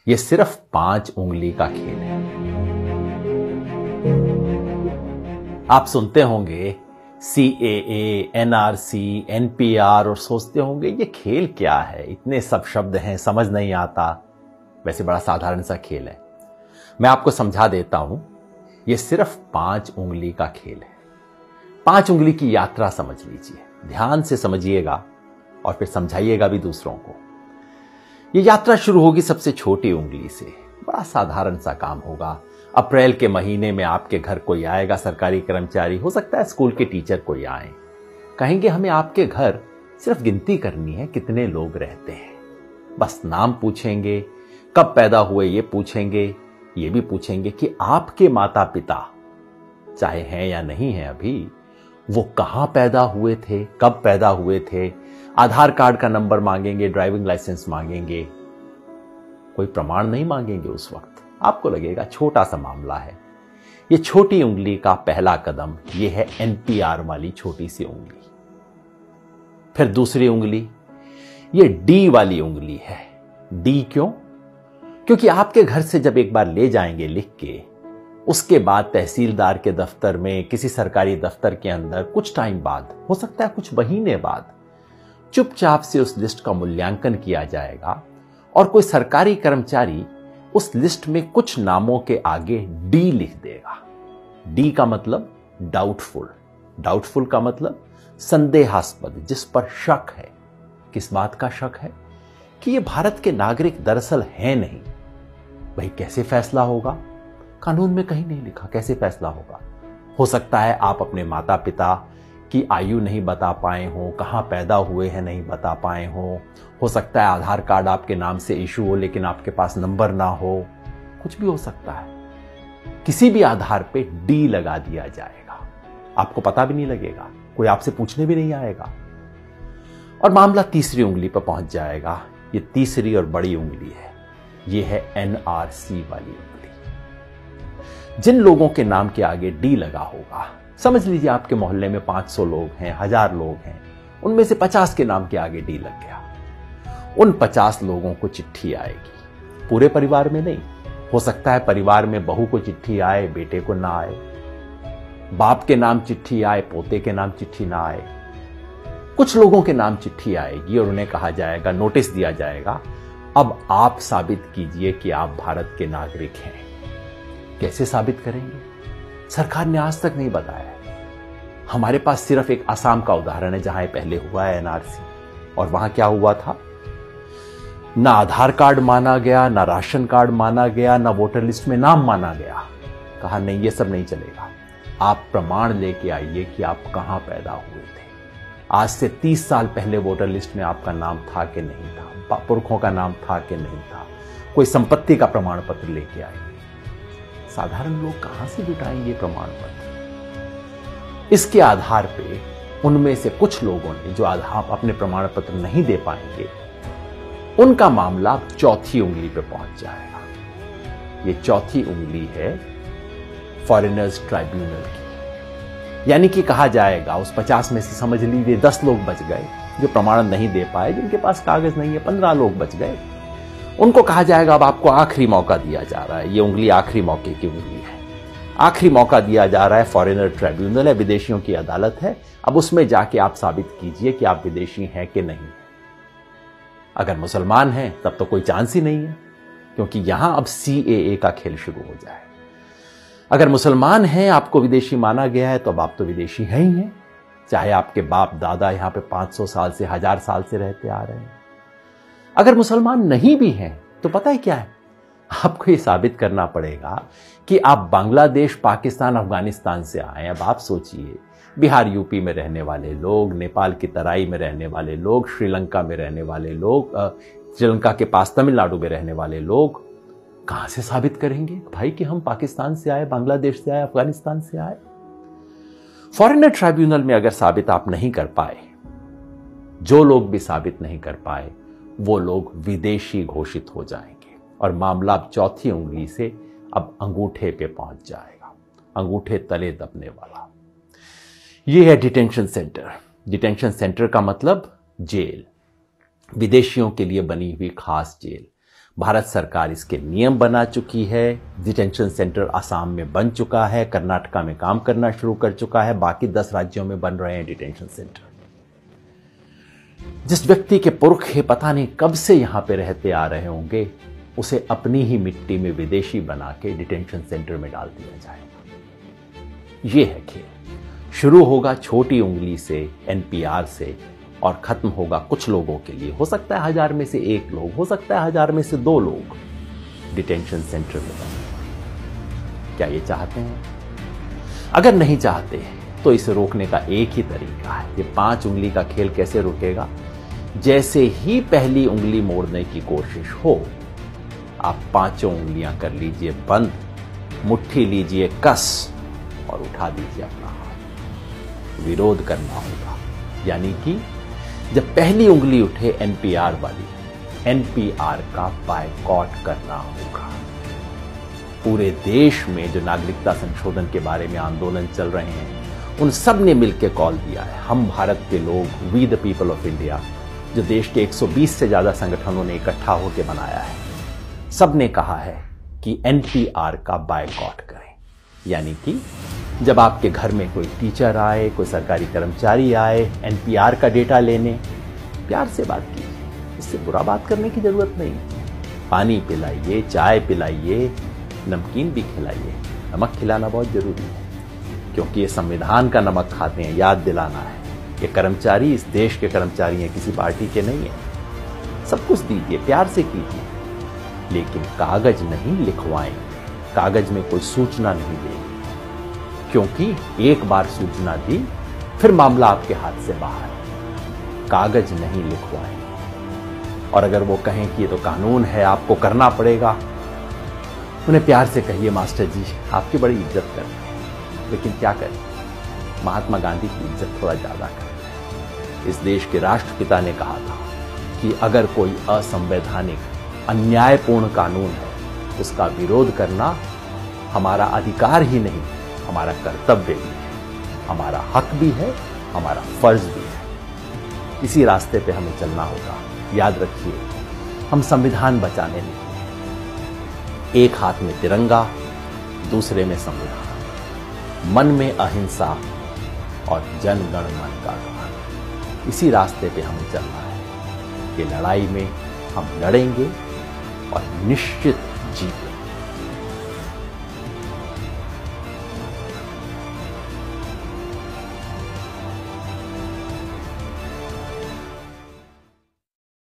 ये सिर्फ 5 उंगली का खेल है। आप सुनते होंगे CAA, NRC, NPR और सोचते होंगे ये खेल क्या है, इतने सब शब्द हैं, समझ नहीं आता। वैसे बड़ा साधारण सा खेल है। मैं आपको समझा देता हूं। ये सिर्फ 5 उंगली का खेल है। 5 उंगली की यात्रा समझ लीजिए, ध्यान से समझिएगा और फिर समझाइएगा भी दूसरों को। ये यात्रा शुरू होगी सबसे छोटी उंगली से। बड़ा साधारण सा काम होगा। अप्रैल के महीने में आपके घर कोई आएगा, सरकारी कर्मचारी, हो सकता है स्कूल के टीचर कोई आए, कहेंगे हमें आपके घर सिर्फ गिनती करनी है कितने लोग रहते हैं। बस नाम पूछेंगे, कब पैदा हुए ये पूछेंगे, ये भी पूछेंगे कि आपके माता पिता चाहे हैं या नहीं है अभी, वो कहां पैदा हुए थे, कब पैदा हुए थे। आधार कार्ड का नंबर मांगेंगे, ड्राइविंग लाइसेंस मांगेंगे, कोई प्रमाण नहीं मांगेंगे। उस वक्त आपको लगेगा छोटा सा मामला है। ये छोटी उंगली का पहला कदम ये है NPR वाली छोटी सी उंगली। फिर दूसरी उंगली ये D वाली उंगली है। D क्यों? क्योंकि आपके घर से जब एक बार ले जाएंगे लिख के, उसके बाद तहसीलदार के दफ्तर में, किसी सरकारी दफ्तर के अंदर कुछ टाइम बाद, हो सकता है कुछ महीने बाद, चुपचाप से उस लिस्ट का मूल्यांकन किया जाएगा और कोई सरकारी कर्मचारी उस लिस्ट में कुछ नामों के आगे D लिख देगा। D का मतलब डाउटफुल, डाउटफुल का मतलब संदेहास्पद, जिस पर शक है। किस बात का शक है? कि ये भारत के नागरिक दरअसल हैं नहीं। भाई कैसे फैसला होगा? कानून में कहीं नहीं लिखा कैसे फैसला होगा। हो सकता है आप अपने माता पिता की आयु नहीं बता पाए हो, कहां पैदा हुए हैं नहीं बता पाए हो सकता है आधार कार्ड आपके नाम से इशू हो लेकिन आपके पास नंबर ना हो, कुछ भी हो सकता है। किसी भी आधार पे D लगा दिया जाएगा, आपको पता भी नहीं लगेगा, कोई आपसे पूछने भी नहीं आएगा और मामला तीसरी उंगली पर पहुंच जाएगा। ये तीसरी और बड़ी उंगली है, ये है NRC वाली उंगली। जिन लोगों के नाम के आगे D लगा होगा, समझ लीजिए आपके मोहल्ले में 500 लोग हैं, 1000 लोग हैं, उनमें से 50 के नाम के आगे D लग गया। उन 50 लोगों को चिट्ठी आएगी, पूरे परिवार में नहीं। हो सकता है परिवार में बहू को चिट्ठी आए, बेटे को ना आए, बाप के नाम चिट्ठी आए, पोते के नाम चिट्ठी ना आए। कुछ लोगों के नाम चिट्ठी आएगी और उन्हें कहा जाएगा, नोटिस दिया जाएगा, अब आप साबित कीजिए कि आप भारत के नागरिक हैं। कैसे साबित करेंगे? सरकार ने आज तक नहीं बताया। हमारे पास सिर्फ एक असम का उदाहरण है जहां पहले हुआ है NRC, और वहां क्या हुआ था? ना आधार कार्ड माना गया, ना राशन कार्ड माना गया, ना वोटर लिस्ट में नाम माना गया। कहा नहीं, ये सब नहीं चलेगा, आप प्रमाण लेके आइए कि आप कहां पैदा हुए थे। आज से 30 साल पहले वोटर लिस्ट में आपका नाम था कि नहीं था, पुरखों का नाम था कि नहीं था, कोई संपत्ति का प्रमाण पत्र लेके आइए। साधारण लोग कहां से जुटाएंगे प्रमाण पत्र? इसके आधार पे उनमें से कुछ लोगों ने जो आधार अपने प्रमाण पत्र नहीं दे पाएंगे, उनका मामला चौथी उंगली पे पहुंच जाएगा। ये चौथी उंगली है फॉरेनर्स ट्राइब्यूनल की। यानी कि कहा जाएगा उस 50 में से समझ लीजिए 10 लोग बच गए जो प्रमाण नहीं दे पाए, जिनके पास कागज नहीं है, 15 लोग बच गए। उनको कहा जाएगा अब आपको आखिरी मौका दिया जा रहा है। ये उंगली आखिरी मौके की उंगली है। आखिरी मौका दिया जा रहा है, फॉरेनर ट्राइब्यूनल है, विदेशियों की अदालत है। अब उसमें जाके आप साबित कीजिए कि आप विदेशी हैं कि नहीं। अगर मुसलमान हैं तब तो कोई चांस ही नहीं है, क्योंकि यहां अब CAA का खेल शुरू हो जाए। अगर मुसलमान हैं, आपको विदेशी माना गया है, तो अब आप तो विदेशी हैं ही हैं, चाहे आपके बाप दादा यहां पे 500 साल से, 1000 साल से रहते आ रहे हैं। अगर मुसलमान नहीं भी हैं तो पता है क्या है, आपको ये साबित करना पड़ेगा कि आप बांग्लादेश, पाकिस्तान, अफगानिस्तान से आए। अब आप सोचिए, बिहार यूपी में रहने वाले लोग, नेपाल की तराई में रहने वाले लोग, श्रीलंका में रहने वाले लोग, श्रीलंका के पास तमिलनाडु में रहने वाले लोग कहां से साबित करेंगे भाई कि हम पाकिस्तान से आए, बांग्लादेश से आए, अफगानिस्तान से आए? फॉरेनर ट्राइब्यूनल में अगर साबित आप नहीं कर पाए, जो लोग भी साबित नहीं कर पाए, वो लोग विदेशी घोषित हो जाएंगे और मामला अब चौथी उंगली से अब अंगूठे पे पहुंच जाएगा, अंगूठे तले दबने वाला। ये है डिटेंशन सेंटर। डिटेंशन सेंटर का मतलब जेल, विदेशियों के लिए बनी हुई खास जेल। भारत सरकार इसके नियम बना चुकी है। डिटेंशन सेंटर आसाम में बन चुका है, कर्नाटका में काम करना शुरू कर चुका है, बाकी 10 राज्यों में बन रहे हैं डिटेंशन सेंटर। जिस व्यक्ति के पुरखे पता नहीं कब से यहां पे रहते आ रहे होंगे, उसे अपनी ही मिट्टी में विदेशी बना के डिटेंशन सेंटर में डाल दिया जाएगा। यह है खेल। शुरू होगा छोटी उंगली से, एनपीआर से, और खत्म होगा कुछ लोगों के लिए। हो सकता है 1000 में से 1 लोग, हो सकता है 1000 में से 2 लोग डिटेंशन सेंटर में बने। क्या ये चाहते हैं? अगर नहीं चाहते तो इसे रोकने का एक ही तरीका है। ये 5 उंगली का खेल कैसे रुकेगा? जैसे ही पहली उंगली मोड़ने की कोशिश हो, आप 5 उंगलियां कर लीजिए बंद, मुट्ठी लीजिए कस और उठा दीजिए अपना हाथ। विरोध करना होगा, यानी कि जब पहली उंगली उठे एनपीआर वाली, एनपीआर का बायकॉट करना होगा। पूरे देश में जो नागरिकता संशोधन के बारे में आंदोलन चल रहे हैं, उन सब ने मिलकर कॉल दिया है। हम भारत के लोग, we the people of India, जो देश के 120 से ज्यादा संगठनों ने इकट्ठा होकर बनाया है, सब ने कहा है कि एनपीआर का बायकॉट करें। यानी कि जब आपके घर में कोई टीचर आए, कोई सरकारी कर्मचारी आए एनपीआर का डेटा लेने, प्यार से बात कीजिए, इससे बुरा बात करने की जरूरत नहीं। पानी पिलाइए, चाय पिलाइए, नमकीन भी खिलाइए। नमक खिलाना बहुत जरूरी है, क्योंकि ये संविधान का नमक खाते हैं, याद दिलाना है। ये कर्मचारी इस देश के कर्मचारी हैं, किसी पार्टी के नहीं है। सब कुछ दीजिए, प्यार से कीजिए, लेकिन कागज नहीं लिखवाएं। कागज में कोई सूचना नहीं देगी, क्योंकि एक बार सूचना दी फिर मामला आपके हाथ से बाहर। कागज नहीं लिखवाएं। और अगर वो कहें कि ये तो कानून है, आपको करना पड़ेगा, उन्हें प्यार से कहिए, मास्टर जी आपकी बड़ी इज्जत करते हैं, लेकिन क्या करें, महात्मा गांधी की इज्जत थोड़ा ज्यादा करते हैं। इस देश के राष्ट्रपिता ने कहा था कि अगर कोई असंवैधानिक, अन्यायपूर्ण कानून है, उसका विरोध करना हमारा अधिकार ही नहीं, हमारा कर्तव्य भी है, हमारा हक भी है, हमारा फर्ज भी है। इसी रास्ते पे हमें चलना होगा। याद रखिए, हम संविधान बचाने निकले। एक हाथ में तिरंगा, दूसरे में संविधान, मन में अहिंसा और जन गण मन का गान। इसी रास्ते पे हमें चलना है। ये लड़ाई में हम लड़ेंगे और निश्चित जीतेंगे।